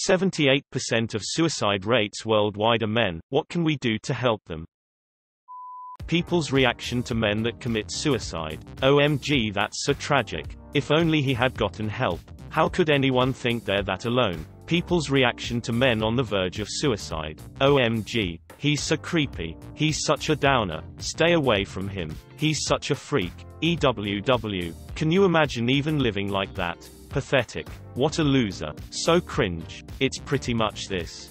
78% of suicide rates worldwide are men. What can we do to help them? People's reaction to men that commit suicide. OMG, that's so tragic. If only he had gotten help. How could anyone think they're that alone? People's reaction to men on the verge of suicide. OMG. He's so creepy. He's such a downer. Stay away from him. He's such a freak. EWW. Can you imagine even living like that? Pathetic. What a loser. So cringe. It's pretty much this.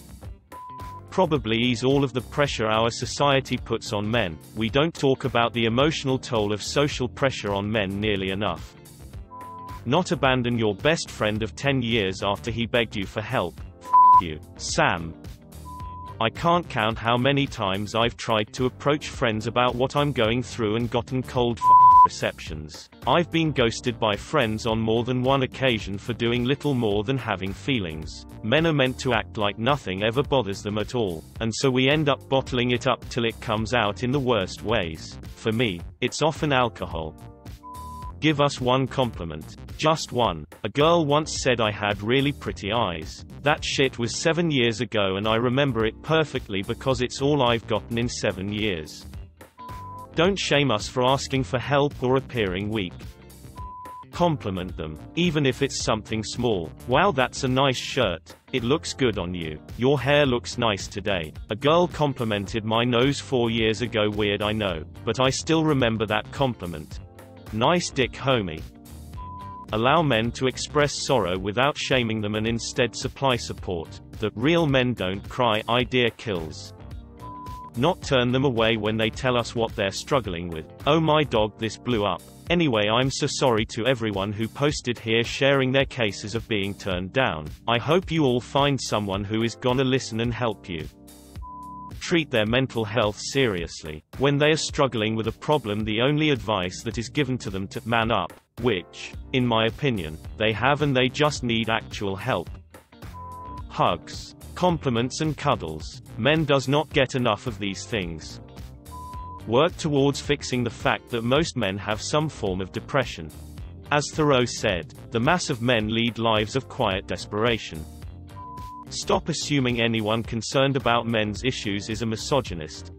Probably ease all of the pressure our society puts on men. We don't talk about the emotional toll of social pressure on men nearly enough. Not abandon your best friend of 10 years after he begged you for help. F you, Sam. I can't count how many times I've tried to approach friends about what I'm going through and gotten cold receptions. I've been ghosted by friends on more than one occasion for doing little more than having feelings. Men are meant to act like nothing ever bothers them at all, and so we end up bottling it up till it comes out in the worst ways. For me, it's often alcohol. Give us one compliment. Just one. A girl once said I had really pretty eyes. That shit was 7 years ago and I remember it perfectly because it's all I've gotten in 7 years. Don't shame us for asking for help or appearing weak. Compliment them, even if it's something small. Wow, that's a nice shirt. It looks good on you. Your hair looks nice today. A girl complimented my nose 4 years ago. Weird, I know, but I still remember that compliment. Nice dick, homie. Allow men to express sorrow without shaming them and instead supply support. The real men don't cry idea kills. Not turn them away when they tell us what they're struggling with. Oh my dog, this blew up. Anyway, I'm so sorry to everyone who posted here sharing their cases of being turned down. I hope you all find someone who is gonna listen and help you. Treat their mental health seriously. When they are struggling with a problem, the only advice that is given to them to man up, which, in my opinion, they have, and they just need actual help. Hugs, compliments and cuddles. Men does not get enough of these things. Work towards fixing the fact that most men have some form of depression. As Thoreau said, the mass of men lead lives of quiet desperation. Stop assuming anyone concerned about men's issues is a misogynist.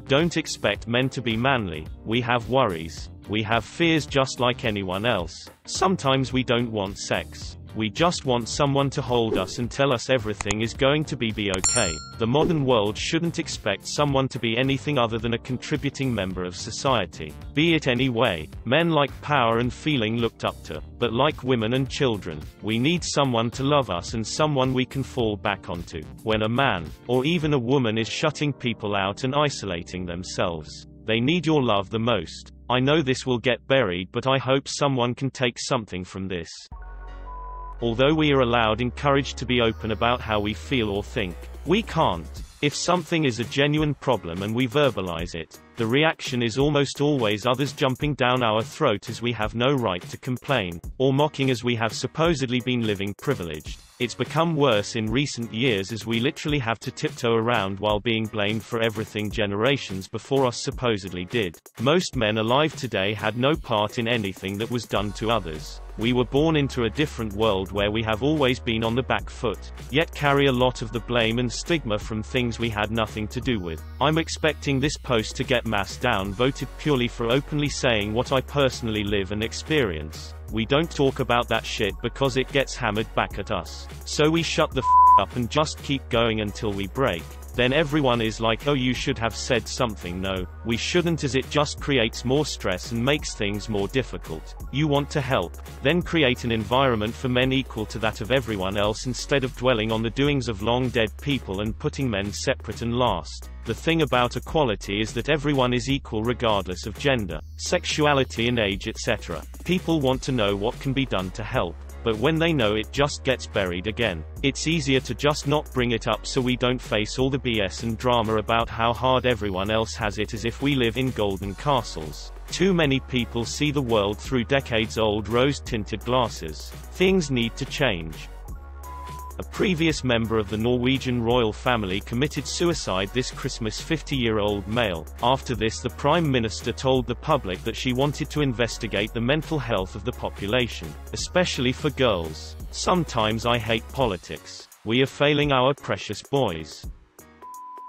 Don't expect men to be manly. We have worries. We have fears just like anyone else. Sometimes we don't want sex. We just want someone to hold us and tell us everything is going to be okay. The modern world shouldn't expect someone to be anything other than a contributing member of society. Be it any way. Men like power and feeling looked up to, but like women and children, we need someone to love us and someone we can fall back onto. When a man, or even a woman, is shutting people out and isolating themselves, they need your love the most. I know this will get buried, but I hope someone can take something from this. Although we are encouraged to be open about how we feel or think, we can't. If something is a genuine problem and we verbalize it, the reaction is almost always others jumping down our throat as we have no right to complain, or mocking as we have supposedly been living privileged. It's become worse in recent years as we literally have to tiptoe around while being blamed for everything generations before us supposedly did. Most men alive today had no part in anything that was done to others. We were born into a different world where we have always been on the back foot, yet carry a lot of the blame and stigma from things we had nothing to do with. I'm expecting this post to get mass downvoted purely for openly saying what I personally live and experience. We don't talk about that shit because it gets hammered back at us. So we shut the up and just keep going until we break. Then everyone is like, oh, you should have said something. No, we shouldn't, as it just creates more stress and makes things more difficult. You want to help? Then create an environment for men equal to that of everyone else instead of dwelling on the doings of long dead people and putting men separate and last. The thing about equality is that everyone is equal regardless of gender, sexuality and age, etc. People want to know what can be done to help. But when they know, it just gets buried again. It's easier to just not bring it up so we don't face all the BS and drama about how hard everyone else has it, as if we live in golden castles. Too many people see the world through decades-old rose-tinted glasses. Things need to change. A previous member of the Norwegian royal family committed suicide this Christmas. 50-year-old male. After this, the Prime Minister told the public that she wanted to investigate the mental health of the population, especially for girls. Sometimes I hate politics. We are failing our precious boys.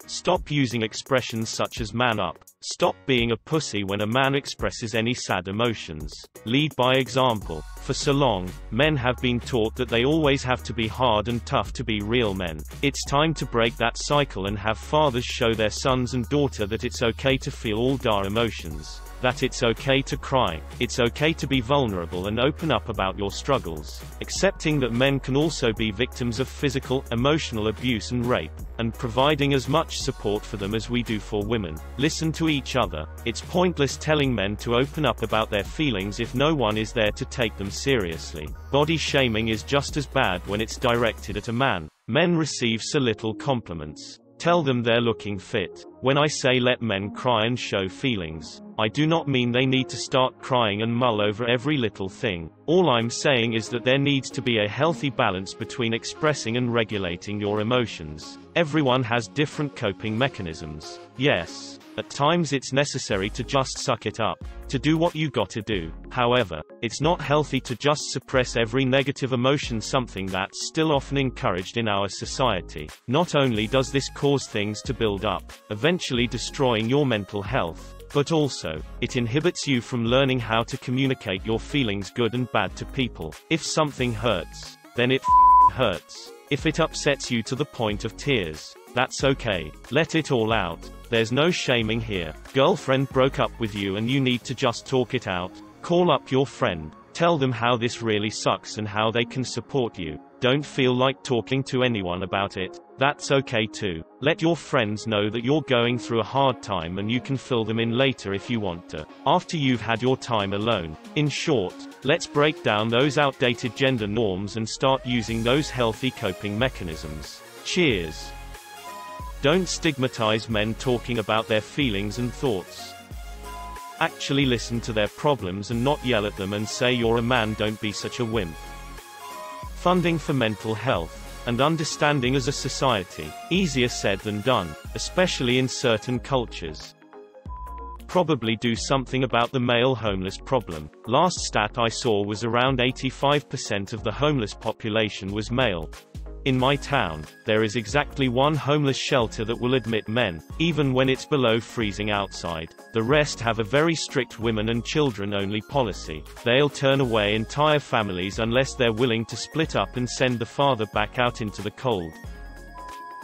Stop using expressions such as man up. Stop being a pussy when a man expresses any sad emotions. Lead by example. For so long, men have been taught that they always have to be hard and tough to be real men. It's time to break that cycle and have fathers show their sons and daughter that it's okay to feel all their emotions. That it's okay to cry. It's okay to be vulnerable and open up about your struggles. Accepting that men can also be victims of physical, emotional abuse and rape, and providing as much support for them as we do for women. Listen to each other. It's pointless telling men to open up about their feelings if no one is there to take them seriously. Body shaming is just as bad when it's directed at a man. Men receive so little compliments. Tell them they're looking fit. When I say let men cry and show feelings, I do not mean they need to start crying and mull over every little thing. All I'm saying is that there needs to be a healthy balance between expressing and regulating your emotions. Everyone has different coping mechanisms. Yes, at times it's necessary to just suck it up, to do what you gotta do. However, it's not healthy to just suppress every negative emotion, something that's still often encouraged in our society. Not only does this cause things to build up, eventually destroying your mental health, but also, it inhibits you from learning how to communicate your feelings, good and bad, to people. If something hurts, then it hurts. If it upsets you to the point of tears, that's okay. Let it all out. There's no shaming here. Girlfriend broke up with you and you need to just talk it out. Call up your friend. Tell them how this really sucks and how they can support you. Don't feel like talking to anyone about it. That's okay too. Let your friends know that you're going through a hard time and you can fill them in later if you want to, after you've had your time alone. In short, let's break down those outdated gender norms and start using those healthy coping mechanisms. Cheers. Don't stigmatize men talking about their feelings and thoughts. Actually listen to their problems and not yell at them and say you're a man. Don't be such a wimp. Funding for mental health and understanding as a society. Easier said than done, especially in certain cultures. Probably do something about the male homeless problem. Last stat I saw was around 85% of the homeless population was male. In my town, there is exactly one homeless shelter that will admit men, even when it's below freezing outside. The rest have a very strict women and children only policy. They'll turn away entire families unless they're willing to split up and send the father back out into the cold.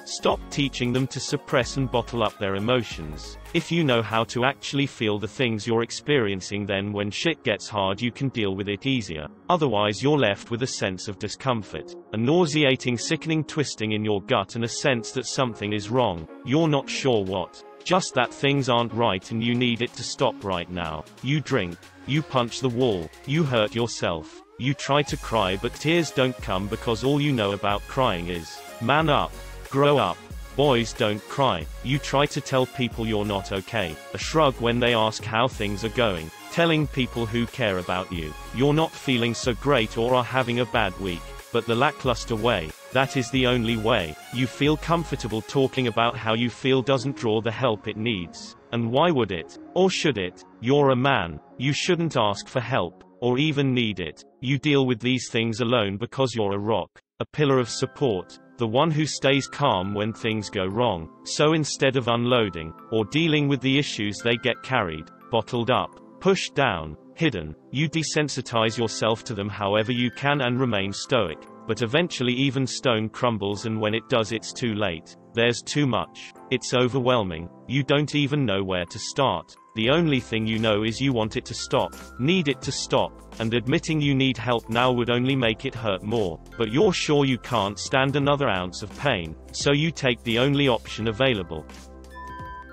Stop teaching them to suppress and bottle up their emotions. If you know how to actually feel the things you're experiencing, then when shit gets hard you can deal with it easier. Otherwise you're left with a sense of discomfort, a nauseating, sickening twisting in your gut, and a sense that something is wrong. You're not sure what. Just that things aren't right and you need it to stop right now. You drink. You punch the wall. You hurt yourself. You try to cry but tears don't come because all you know about crying is, man up. Grow up. Boys don't cry. You try to tell people you're not okay. A shrug when they ask how things are going. Telling people who care about you you're not feeling so great or are having a bad week. But the lackluster way, that is the only way you feel comfortable talking about how you feel, doesn't draw the help it needs. And why would it? Or should it? You're a man. You shouldn't ask for help, or even need it. You deal with these things alone because you're a rock, a pillar of support, the one who stays calm when things go wrong. So instead of unloading, or dealing with the issues, they get carried, bottled up, pushed down, hidden. You desensitize yourself to them however you can and remain stoic. But eventually even stone crumbles, and when it does it's too late. There's too much. It's overwhelming. You don't even know where to start. The only thing you know is you want it to stop, need it to stop, and admitting you need help now would only make it hurt more. But you're sure you can't stand another ounce of pain, so you take the only option available.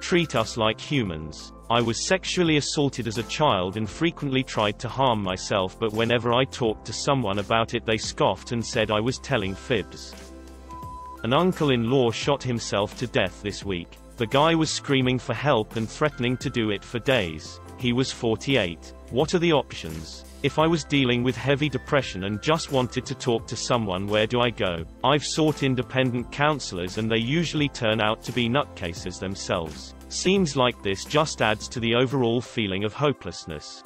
Treat us like humans. I was sexually assaulted as a child and frequently tried to harm myself, but whenever I talked to someone about it they scoffed and said I was telling fibs. An uncle-in-law shot himself to death this week. The guy was screaming for help and threatening to do it for days. He was 48. What are the options? If I was dealing with heavy depression and just wanted to talk to someone, where do I go? I've sought independent counselors and they usually turn out to be nutcases themselves. Seems like this just adds to the overall feeling of hopelessness.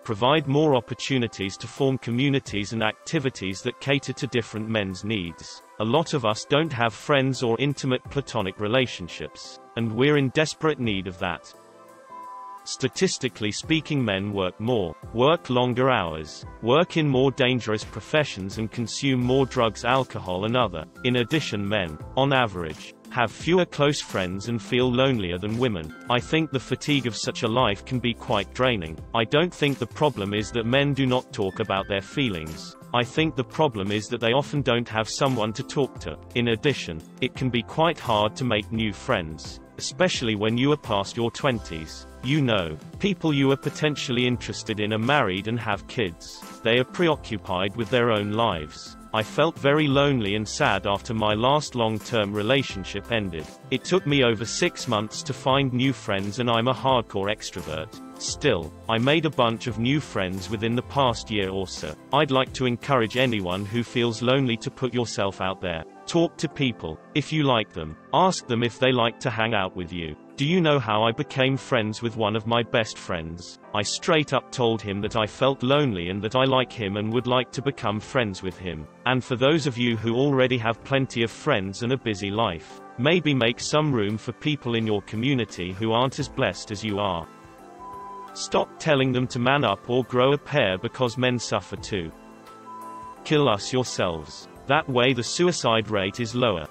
provide more opportunities to form communities and activities that cater to different men's needs. A lot of us don't have friends or intimate platonic relationships, and we're in desperate need of that. Statistically speaking, men work more, work longer hours, work in more dangerous professions, and consume more drugs, alcohol, and other. In addition, men, on average, have fewer close friends and feel lonelier than women. I think the fatigue of such a life can be quite draining. I don't think the problem is that men do not talk about their feelings. I think the problem is that they often don't have someone to talk to. In addition, it can be quite hard to make new friends, especially when you are past your 20s. You know, people you are potentially interested in are married and have kids. They are preoccupied with their own lives. I felt very lonely and sad after my last long-term relationship ended. It took me over 6 months to find new friends, and I'm a hardcore extrovert. Still, I made a bunch of new friends within the past year or so. I'd like to encourage anyone who feels lonely to put yourself out there. Talk to people. If you like them, ask them if they like to hang out with you. Do you know how I became friends with one of my best friends? I straight up told him that I felt lonely and that I like him and would like to become friends with him. And for those of you who already have plenty of friends and a busy life, maybe make some room for people in your community who aren't as blessed as you are. Stop telling them to man up or grow a pair, because men suffer too. Kill us yourselves. That way the suicide rate is lower.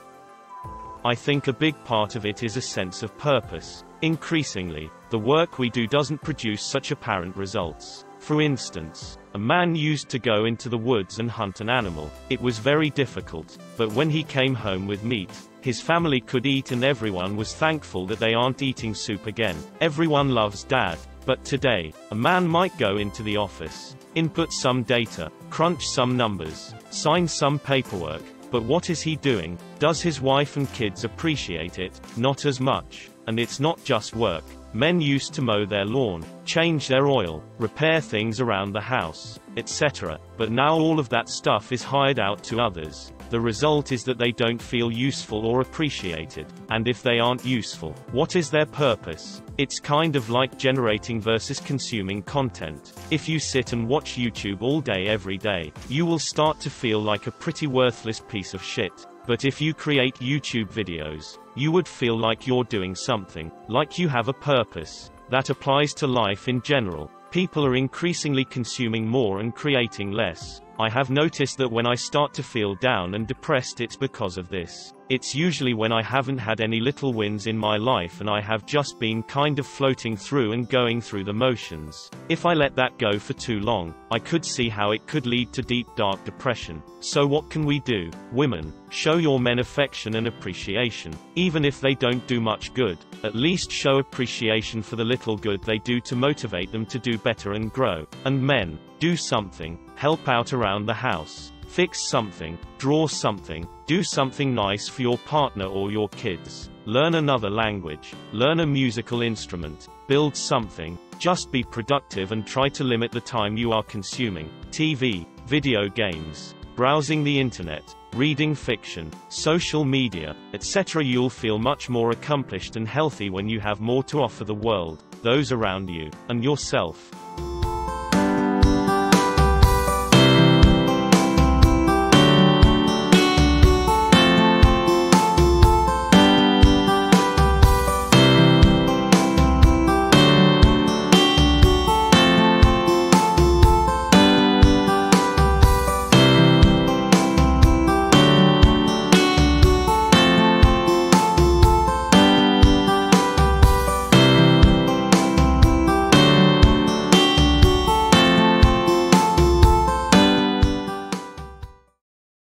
I think a big part of it is a sense of purpose. Increasingly, the work we do doesn't produce such apparent results. For instance, a man used to go into the woods and hunt an animal. It was very difficult, but when he came home with meat, his family could eat, and everyone was thankful that they aren't eating soup again. Everyone loves dad. But today, a man might go into the office, input some data, crunch some numbers, sign some paperwork, but what is he doing? Does his wife and kids appreciate it? Not as much. And it's not just work. Men used to mow their lawn, change their oil, repair things around the house, etc. But now all of that stuff is hired out to others. The result is that they don't feel useful or appreciated. And if they aren't useful, what is their purpose? It's kind of like generating versus consuming content. If you sit and watch YouTube all day every day, you will start to feel like a pretty worthless piece of shit. But if you create YouTube videos, you would feel like you're doing something, like you have a purpose. That applies to life in general. People are increasingly consuming more and creating less. I have noticed that when I start to feel down and depressed, it's because of this. It's usually when I haven't had any little wins in my life and I have just been kind of floating through and going through the motions. If I let that go for too long, I could see how it could lead to deep, dark depression. So what can we do? Women, show your men affection and appreciation. Even if they don't do much good, at least show appreciation for the little good they do to motivate them to do better and grow. And men, do something. Help out around the house. Fix something, draw something, do something nice for your partner or your kids. Learn another language, learn a musical instrument, build something. Just be productive and try to limit the time you are consuming TV, video games, browsing the internet, reading fiction, social media, etc. You'll feel much more accomplished and healthy when you have more to offer the world, those around you, and yourself.